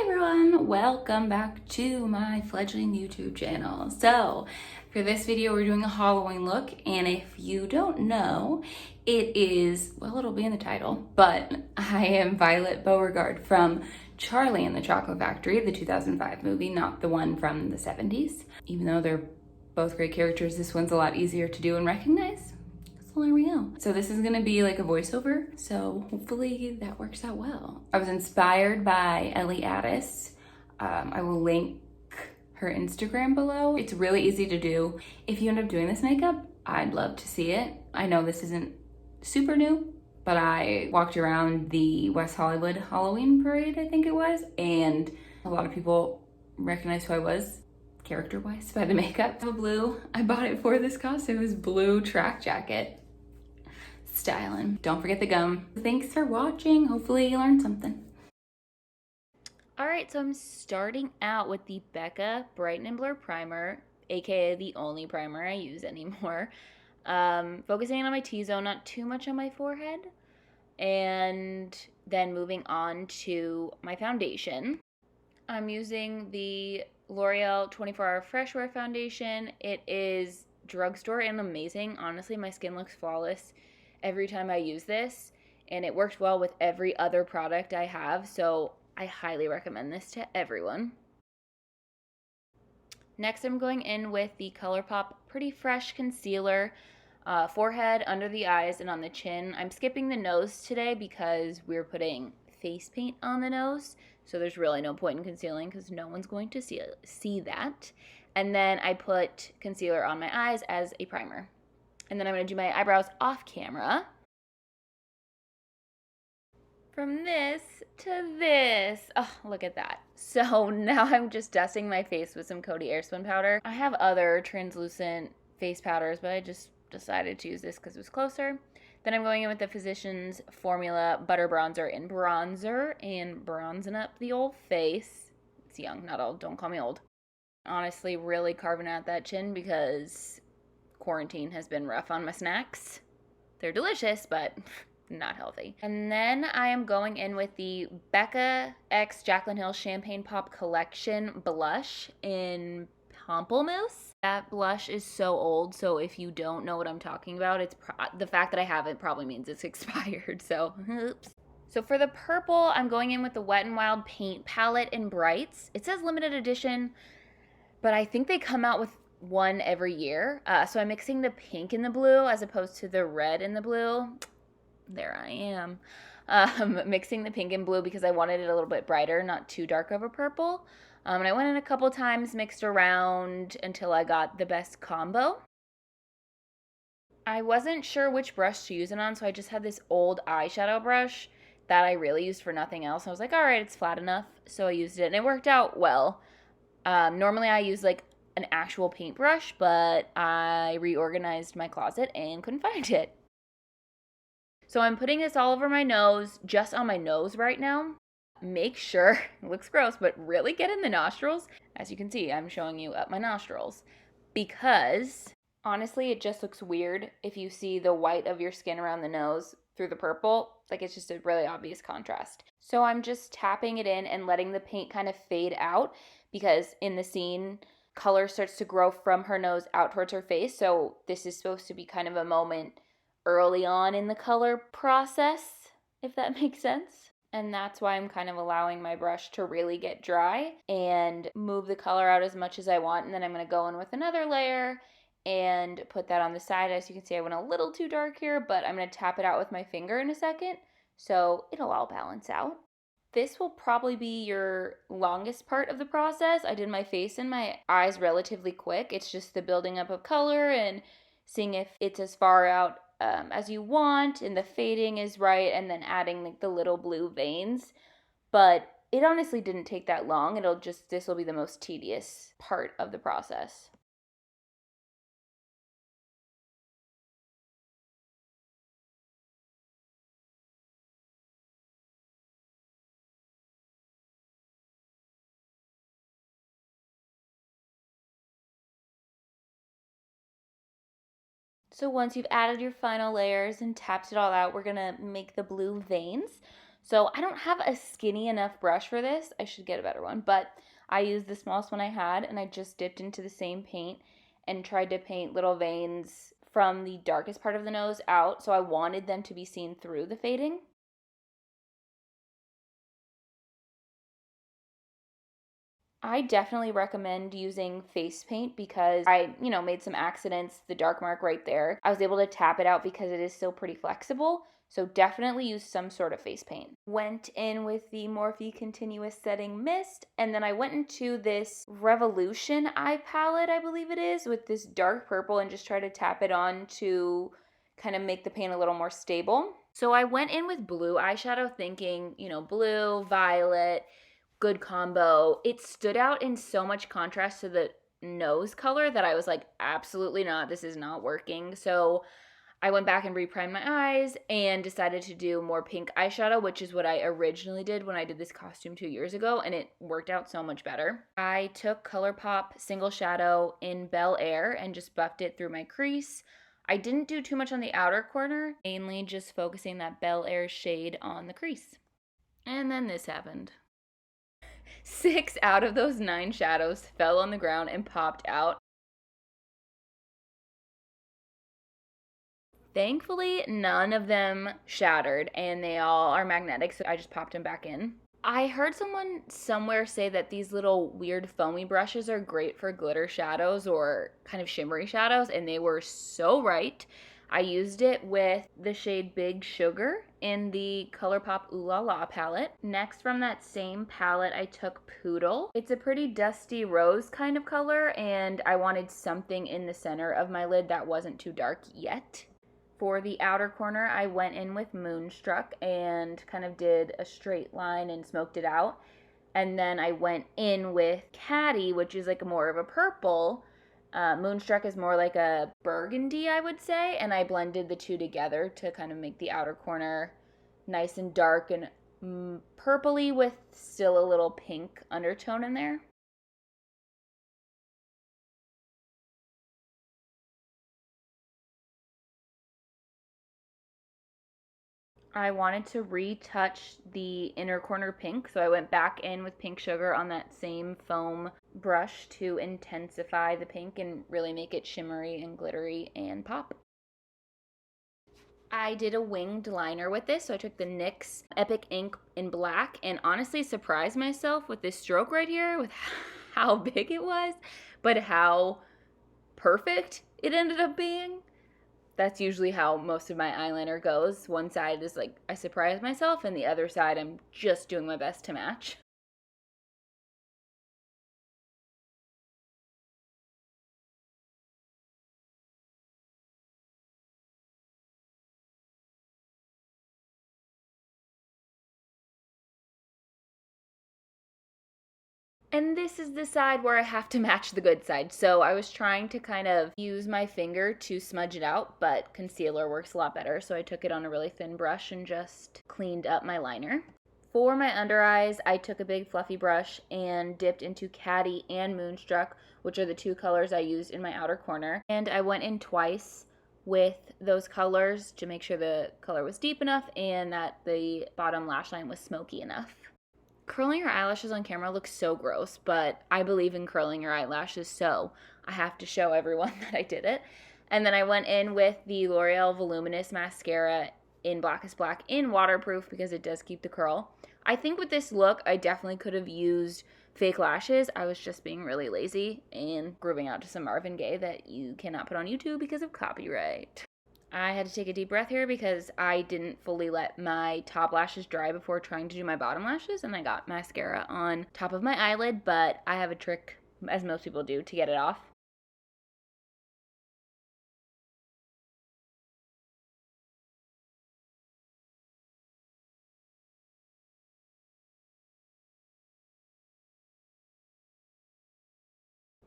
everyone, welcome back to my fledgling YouTube channel. So for this video we're doing a Halloween look, and if you don't know, it is, well, it'll be in the title, but I am Violet Beauregard from Charlie and the Chocolate Factory, the 2005 movie, not the one from the 70s. Even though they're both great characters, this one's a lot easier to do and recognize. Well, there we go. So this is gonna be like a voiceover, so hopefully that works out well. I was inspired by Ellie Addis. I will link her Instagram below. It's really easy to do. If you end up doing this makeup, I'd love to see it. I know this isn't super new, but I walked around the West Hollywood Halloween parade, I think it was, and a lot of people recognized who I was character-wise by the makeup. The blue, I bought it for this costume, it was blue track jacket. Styling. Don't forget the gum. Thanks for watching. Hopefully you learned something. Alright, so I'm starting out with the Becca Brighten and Blur primer, aka the only primer I use anymore. Focusing on my T-zone, not too much on my forehead. And then moving on to my foundation. I'm using the L'Oreal 24-Hour Freshwear foundation. It is drugstore and amazing. Honestly, my skin looks flawless every time I use this, and it works well with every other product I have, so I highly recommend this to everyone. Next, I'm going in with the Colourpop Pretty Fresh concealer, forehead, under the eyes, and on the chin. I'm skipping the nose today because we're putting face paint on the nose, so there's really no point in concealing because no one's going to see that. And then I put concealer on my eyes as a primer. And then I'm going to do my eyebrows off camera. From this to this. Oh, look at that. So now I'm just dusting my face with some Coty Airspun powder. I have other translucent face powders, but I just decided to use this because it was closer. Then I'm going in with the Physicians Formula Butter Bronzer in bronzer and bronzing up the old face. It's young, not old. Don't call me old. Honestly, really carving out that chin because quarantine has been rough on my snacks. They're delicious, but not healthy. And then I am going in with the Becca x Jaclyn Hill Champagne Pop Collection blush in pamplemousse. That blush is so old, so if you don't know what I'm talking about, it's the fact that I have it probably means it's expired, so oops. So for the purple, I'm going in with the Wet n Wild Paint Palette in Brights. It says limited edition, but I think they come out with one every year. So I'm mixing the pink in the blue as opposed to the red in the blue. There I am. Mixing the pink and blue because I wanted it a little bit brighter, not too dark of a purple. And I went in a couple times, mixed around until I got the best combo. I wasn't sure which brush to use it on, so I just had this old eyeshadow brush that I really used for nothing else. I was like, all right, it's flat enough. So I used it and it worked out well. Normally I use like an actual paintbrush, but I reorganized my closet and couldn't find it. So I'm putting this all over my nose, just on my nose right now. Make sure, it looks gross, but really get in the nostrils. As you can see, I'm showing you up my nostrils because honestly, it just looks weird if you see the white of your skin around the nose through the purple. Like, it's just a really obvious contrast. So I'm just tapping it in and letting the paint kind of fade out because in the scene, color starts to grow from her nose out towards her face. So this is supposed to be kind of a moment early on in the color process, if that makes sense. And that's why I'm kind of allowing my brush to really get dry and move the color out as much as I want. And then I'm going to go in with another layer and put that on the side. As you can see, I went a little too dark here, but I'm going to tap it out with my finger in a second, so it'll all balance out. This will probably be your longest part of the process. I did my face and my eyes relatively quick. It's just the building up of color and seeing if it's as far out as you want and the fading is right, and then adding like the little blue veins. But it honestly didn't take that long. This will be the most tedious part of the process. So once you've added your final layers and tapped it all out, we're gonna make the blue veins. So I don't have a skinny enough brush for this. I should get a better one, but I used the smallest one I had, and I just dipped into the same paint and tried to paint little veins from the darkest part of the nose out, so I wanted them to be seen through the fading. I definitely recommend using face paint because I, made some accidents, the dark mark right there. I was able to tap it out because it is still pretty flexible. So definitely use some sort of face paint. Went in with the Morphe Continuous Setting Mist, and then I went into this Revolution eye palette, I believe it is, with this dark purple and just try to tap it on to kind of make the paint a little more stable. So I went in with blue eyeshadow thinking, blue, violet, good combo. It stood out in so much contrast to the nose color that I was like, absolutely not, this is not working. So I went back and reprimed my eyes and decided to do more pink eyeshadow, which is what I originally did when I did this costume 2 years ago, and it worked out so much better. I took Colourpop Single Shadow in Bel Air and just buffed it through my crease. I didn't do too much on the outer corner, mainly just focusing that Bel Air shade on the crease. And then this happened. 6 out of those 9 shadows fell on the ground and popped out. Thankfully, none of them shattered, and they all are magnetic, so I just popped them back in. I heard someone somewhere say that these little weird foamy brushes are great for glitter shadows or kind of shimmery shadows, and they were so right. I used it with the shade Big Sugar in the Colourpop Ooh La La palette. Next, from that same palette, I took Poodle. It's a pretty dusty rose kind of color, and I wanted something in the center of my lid that wasn't too dark yet. For the outer corner, I went in with Moonstruck and kind of did a straight line and smoked it out. And then I went in with Caddy, which is like more of a purple. Moonstruck is more like a burgundy, I would say. And I blended the two together to kind of make the outer corner nice and dark and purpley with still a little pink undertone in there. I wanted to retouch the inner corner pink, so I went back in with Pink Sugar on that same foam brush to intensify the pink and really make it shimmery and glittery and pop. I did a winged liner with this, so I took the NYX Epic ink in black and honestly surprised myself with this stroke right here with how big it was, but how perfect it ended up being. That's usually how most of my eyeliner goes. One side is like I surprise myself, and the other side I'm just doing my best to match. And this is the side where I have to match the good side. So I was trying to kind of use my finger to smudge it out, but concealer works a lot better. So I took it on a really thin brush and just cleaned up my liner. For my under eyes, I took a big fluffy brush and dipped into Caddy and Moonstruck, which are the two colors I used in my outer corner. And I went in twice with those colors to make sure the color was deep enough and that the bottom lash line was smoky enough. Curling your eyelashes on camera looks so gross, but I believe in curling your eyelashes, so I have to show everyone that I did it. And then I went in with the L'Oreal Voluminous Mascara in Blackest Black in waterproof because it does keep the curl. I think with this look, I definitely could have used fake lashes. I was just being really lazy and grooving out to some Marvin Gaye that you cannot put on YouTube because of copyright. I had to take a deep breath here because I didn't fully let my top lashes dry before trying to do my bottom lashes, and I got mascara on top of my eyelid, but I have a trick, as most people do, to get it off.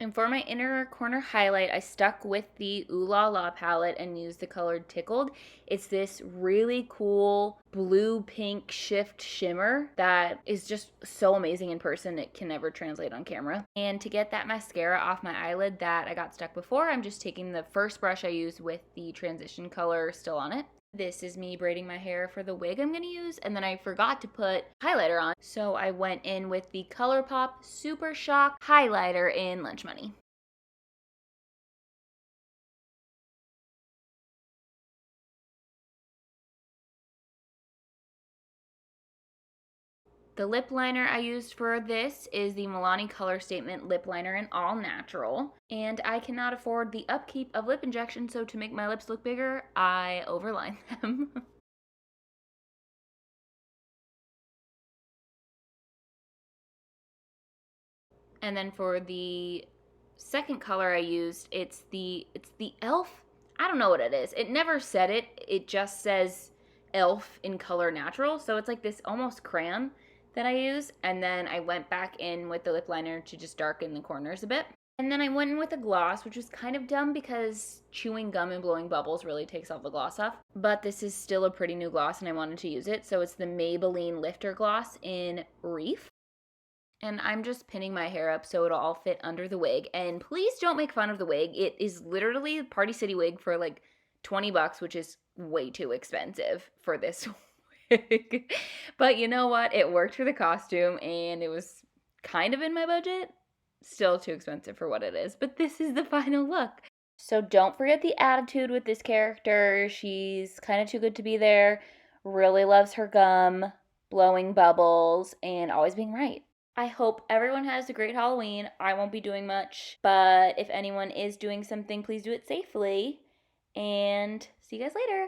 And for my inner corner highlight, I stuck with the Ooh La La palette and used the color Tickled. It's this really cool blue-pink shift shimmer that is just so amazing in person. It can never translate on camera. And to get that mascara off my eyelid that I got stuck before, I'm just taking the first brush I used with the transition color still on it. This is me braiding my hair for the wig I'm going to use, and then I forgot to put highlighter on, so I went in with the Colourpop Super Shock highlighter in Lunch Money. The lip liner I used for this is the Milani Color Statement Lip Liner in All Natural. And I cannot afford the upkeep of lip injection, so to make my lips look bigger, I overline them. And then for the second color I used, it's the Elf. I don't know what it is. It never said it. It just says Elf in Color Natural. So it's like this almost crayon that I use. And then I went back in with the lip liner to just darken the corners a bit. And then I went in with a gloss, which was kind of dumb because chewing gum and blowing bubbles really takes all the gloss off. But this is still a pretty new gloss and I wanted to use it. So it's the Maybelline Lifter Gloss in Reef. And I'm just pinning my hair up so it'll all fit under the wig. And please don't make fun of the wig. It is literally a Party City wig for like $20, which is way too expensive for this wig. But you know what? It worked for the costume and it was kind of in my budget. Still too expensive for what it is. But this is the final look. So don't forget the attitude with this character. She's kind of too good to be there. Really loves her gum, blowing bubbles, and always being right. I hope everyone has a great Halloween. I won't be doing much, but if anyone is doing something, please do it safely. And see you guys later.